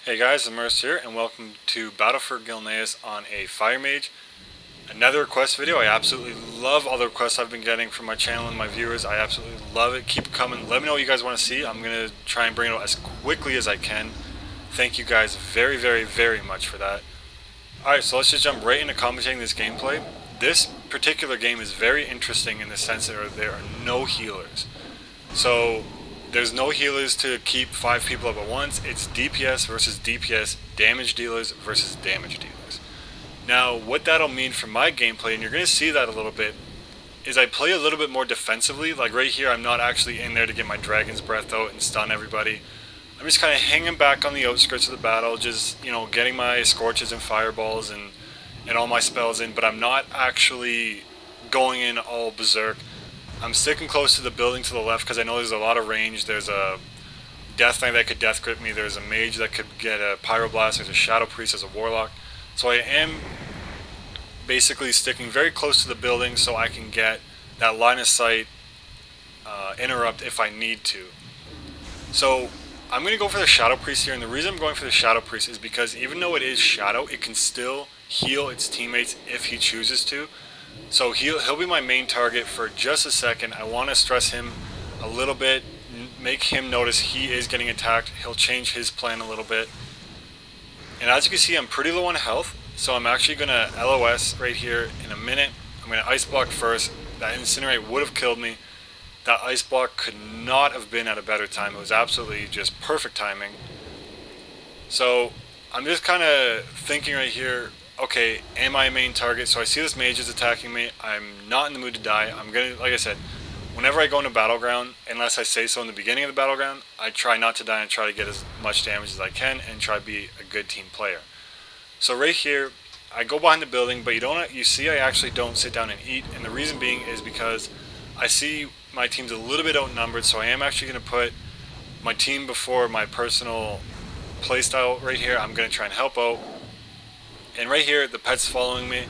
Hey guys, Immersed here, and welcome to Battle for Gilneas on a Fire Mage. Another request video. I absolutely love all the requests I've been getting from my channel and my viewers. I absolutely love it. Keep it coming. Let me know what you guys want to see. I'm going to try and bring it out as quickly as I can. Thank you guys very, very, very much for that. Alright, so let's just jump right into commentating this gameplay. This particular game is very interesting in the sense that there are no healers. So there's no healers to keep 5 people up at once. It's DPS versus DPS, damage dealers versus damage dealers. Now, what that'll mean for my gameplay, and you're going to see that a little bit, is I play a little bit more defensively. Like right here, I'm not actually in there to get my Dragon's Breath out and stun everybody. I'm just kind of hanging back on the outskirts of the battle, just, getting my Scorches and Fireballs and all my spells in, but I'm not actually going in all berserk. I'm sticking close to the building to the left because I know there's a lot of range. There's a Death Knight that could Death Grip me. There's a Mage that could get a Pyroblast. There's a Shadow Priest. There's a Warlock. So I am basically sticking very close to the building so I can get that line of sight interrupt if I need to. So I'm going to go for the Shadow Priest here, and the reason I'm going for the Shadow Priest is because even though it is Shadow, it can still heal its teammates if he chooses to. So he'll be my main target for just a second. I want to stress him a little bit, make him notice he is getting attacked. He'll change his plan a little bit. And as you can see, I'm pretty low on health, so I'm actually going to LOS right here in a minute. I'm going to Ice Block first. That Incinerate would have killed me. That Ice Block could not have been at a better time. It was absolutely just perfect timing. So I'm just kind of thinking right here, okay, am I a main target? So I see this Mage is attacking me. I'm not in the mood to die. I'm going to, like I said, whenever I go into Battleground, unless I say so in the beginning of the Battleground, I try not to die and try to get as much damage as I can and try to be a good team player. So right here, I go behind the building, but you see I actually don't sit down and eat, and the reason being is because I see my team's a little bit outnumbered, so I am actually going to put my team before my personal playstyle right here. I'm going to try and help out. And right here, the pet's following me,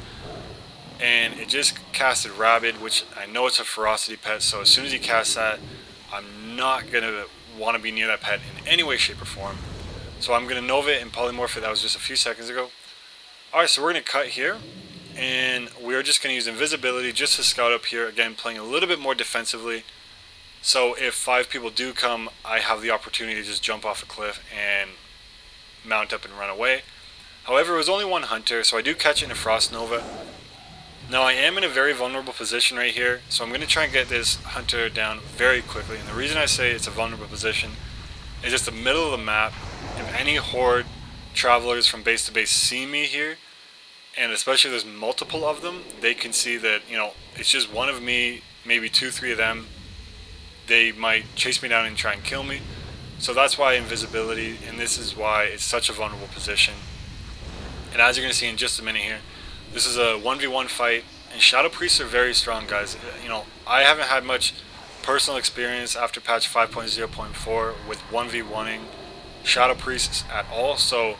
and it just casted Rabid, which I know it's a ferocity pet, so as soon as he casts that, I'm not going to want to be near that pet in any way, shape, or form. So I'm going to Nova it and Polymorph it. That was just a few seconds ago. Alright, so we're going to cut here, and we're just going to use Invisibility just to scout up here, again, playing a little bit more defensively. So if 5 people do come, I have the opportunity to just jump off a cliff and mount up and run away. However, it was only one hunter, so I do catch it in a Frost Nova. Now I am in a very vulnerable position right here, so I'm going to try and get this hunter down very quickly. And the reason I say it's a vulnerable position is just the middle of the map. If any horde travelers from base to base see me here, and especially if there's multiple of them, they can see that, it's just one of me, maybe 2, 3 of them. They might chase me down and try and kill me. So that's why Invisibility, and this is why it's such a vulnerable position. And as you're going to see in just a minute here, this is a 1v1 fight, and Shadow Priests are very strong, guys. I haven't had much personal experience after patch 5.0.4 with 1v1ing Shadow Priests at all, so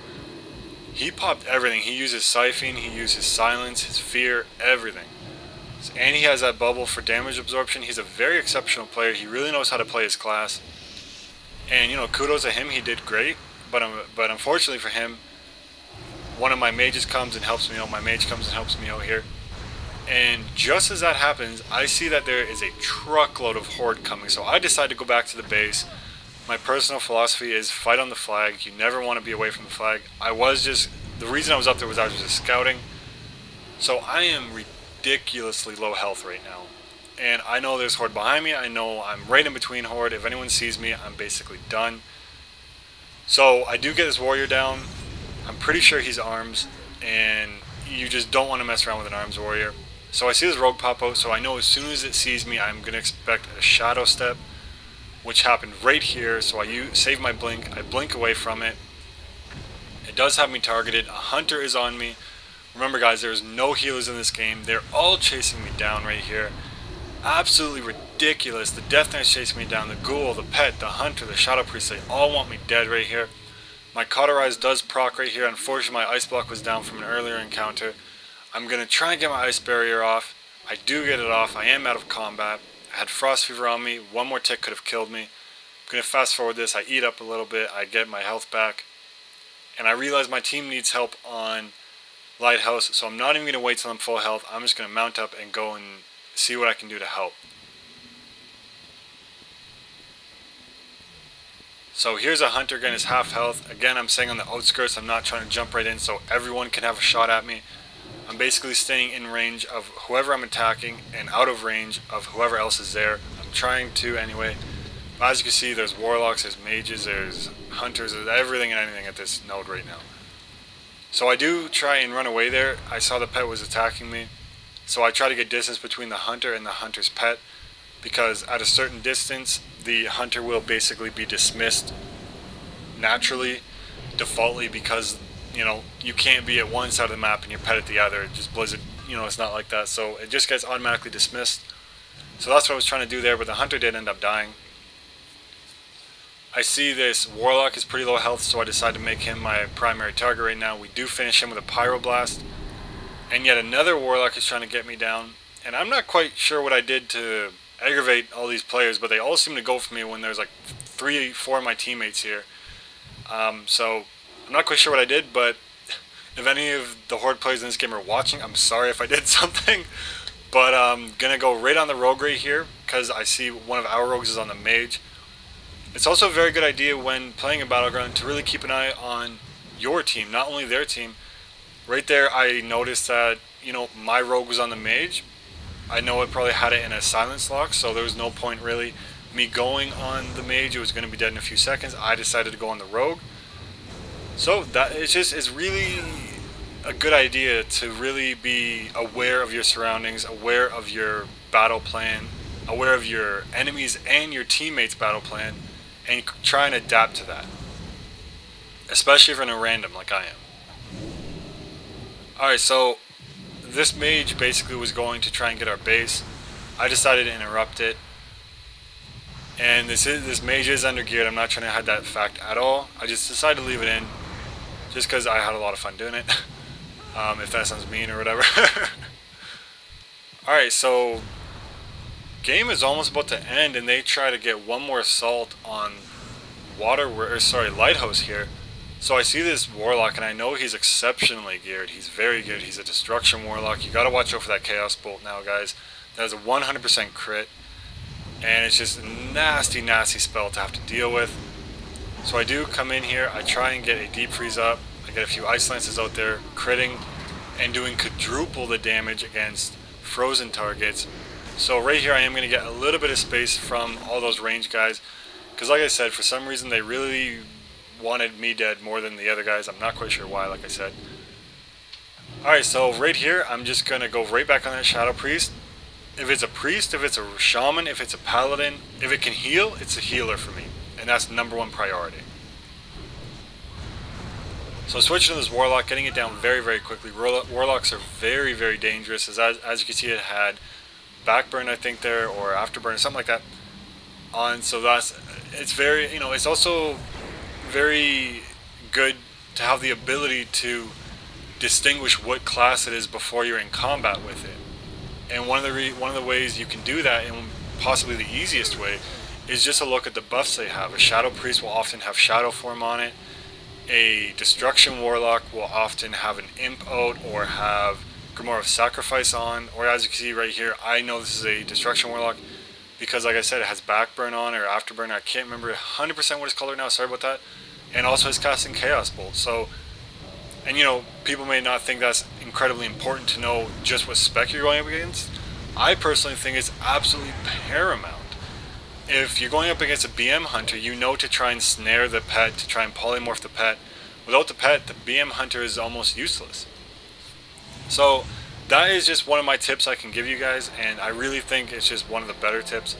he popped everything. He uses Siphon, he uses Silence, his Fear, everything. And he has that bubble for damage absorption. He's a very exceptional player. He really knows how to play his class. And, kudos to him, he did great, but unfortunately for him, one of my mages comes and helps me out. My mage comes and helps me out here. And just as that happens, I see that there is a truckload of horde coming. So I decide to go back to the base. My personal philosophy is fight on the flag. You never want to be away from the flag. The reason I was up there was I was just scouting. So I am ridiculously low health right now. And I know there's horde behind me. I know I'm right in between horde. If anyone sees me, I'm basically done. So I do get this warrior down. I'm pretty sure he's arms, and you just don't want to mess around with an arms warrior. So I see this rogue pop out, so I know as soon as it sees me, I'm going to expect a shadow step, which happened right here. So I save my blink, I blink away from it. It does have me targeted. A hunter is on me. Remember guys, there's no healers in this game. They're all chasing me down right here. Absolutely ridiculous. The Death Knight's chasing me down, the Ghoul, the Pet, the Hunter, the Shadow Priest, they all want me dead right here. My Cauterize does proc right here. Unfortunately, my Ice Block was down from an earlier encounter. I'm going to try and get my Ice Barrier off. I do get it off. I am out of combat. I had Frost Fever on me. One more tick could have killed me. I'm going to fast forward this. I eat up a little bit. I get my health back. and I realize my team needs help on Lighthouse, so I'm not even going to wait till I'm full health. I'm just going to mount up and go and see what I can do to help. So here's a hunter getting his half health. Again, I'm staying on the outskirts. I'm not trying to jump right in so everyone can have a shot at me. I'm basically staying in range of whoever I'm attacking and out of range of whoever else is there. I'm trying to anyway. But as you can see, there's warlocks, there's mages, there's hunters, there's everything and anything at this node right now. So I do try and run away there. I saw the pet was attacking me. So I try to get distance between the hunter and the hunter's pet, because at a certain distance, the hunter will basically be dismissed naturally, defaultly, because, you know, you can't be at one side of the map and your pet at the other. It just Blizzard, you know, it's not like that. So it just gets automatically dismissed. So that's what I was trying to do there, but the hunter did end up dying. I see this warlock is pretty low health, so I decided to make him my primary target right now. We do finish him with a pyroblast, and yet another warlock is trying to get me down, and I'm not quite sure what I did to aggravate all these players, but they all seem to go for me when there's like 3-4 of my teammates here. So I'm not quite sure what I did, but if any of the Horde players in this game are watching, I'm sorry if I did something. But I'm gonna go right on the rogue right here, because I see one of our rogues is on the mage. It's also a very good idea when playing a battleground to really keep an eye on your team, not only their team. Right there I noticed that, you know, my rogue was on the mage. I know it probably had it in a silence lock, so there was no point really me going on the mage. It was going to be dead in a few seconds. I decided to go on the rogue. So that it's really a good idea to really be aware of your surroundings, aware of your battle plan, aware of your enemies and your teammates' battle plan, and try and adapt to that, especially if you're in a random like I am. Alright, so this mage basically was going to try and get our base. I decided to interrupt it, and this mage is under geared. I'm not trying to hide that fact at all. I just decided to leave it in just because I had a lot of fun doing it. If that sounds mean or whatever. Alright, so game is almost about to end, and they try to get one more assault on Lighthouse here. So I see this warlock, and I know he's exceptionally geared. He's very good. He's a destruction warlock. You gotta watch out for that chaos bolt now, guys. That is a 100% crit, and it's just a nasty, nasty spell to have to deal with. So I do come in here. I try and get a deep freeze up. I get a few ice lances out there, critting and doing quadruple the damage against frozen targets. So right here I am going to get a little bit of space from all those range guys, because like I said, for some reason they really wanted me dead more than the other guys. I'm not quite sure why, like I said. Alright, so right here I'm just going to go right back on that Shadow Priest. If it's a priest, if it's a shaman, if it's a paladin, if it can heal, it's a healer for me, and that's #1 priority. So switching to this warlock, getting it down very, very quickly. Warlocks are very, very dangerous. As you can see, it had backburn, I think there, or afterburn, something like that on. So it's very, you know, it's also very good to have the ability to distinguish what class it is before you're in combat with it. And one of the ways you can do that, and possibly the easiest way, is just to look at the buffs they have. A Shadow Priest will often have Shadow Form on it. A Destruction Warlock will often have an Imp out or have Grimoire of Sacrifice on. Or as you can see right here, I know this is a Destruction Warlock because, like I said, it has Backburn on or Afterburn. I can't remember 100% what it's called now, sorry about that. And also it's casting Chaos Bolt. So, and you know, people may not think that's incredibly important to know just what spec you're going up against. I personally think it's absolutely paramount. If you're going up against a BM hunter, you know to try and snare the pet, to try and polymorph the pet. Without the pet, the BM hunter is almost useless. So that is just one of my tips I can give you guys, and I really think it's just one of the better tips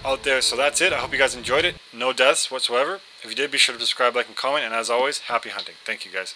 out there. So that's it. I hope you guys enjoyed it. No deaths whatsoever. If you did, be sure to subscribe, like, and comment, and as always, happy hunting. Thank you guys.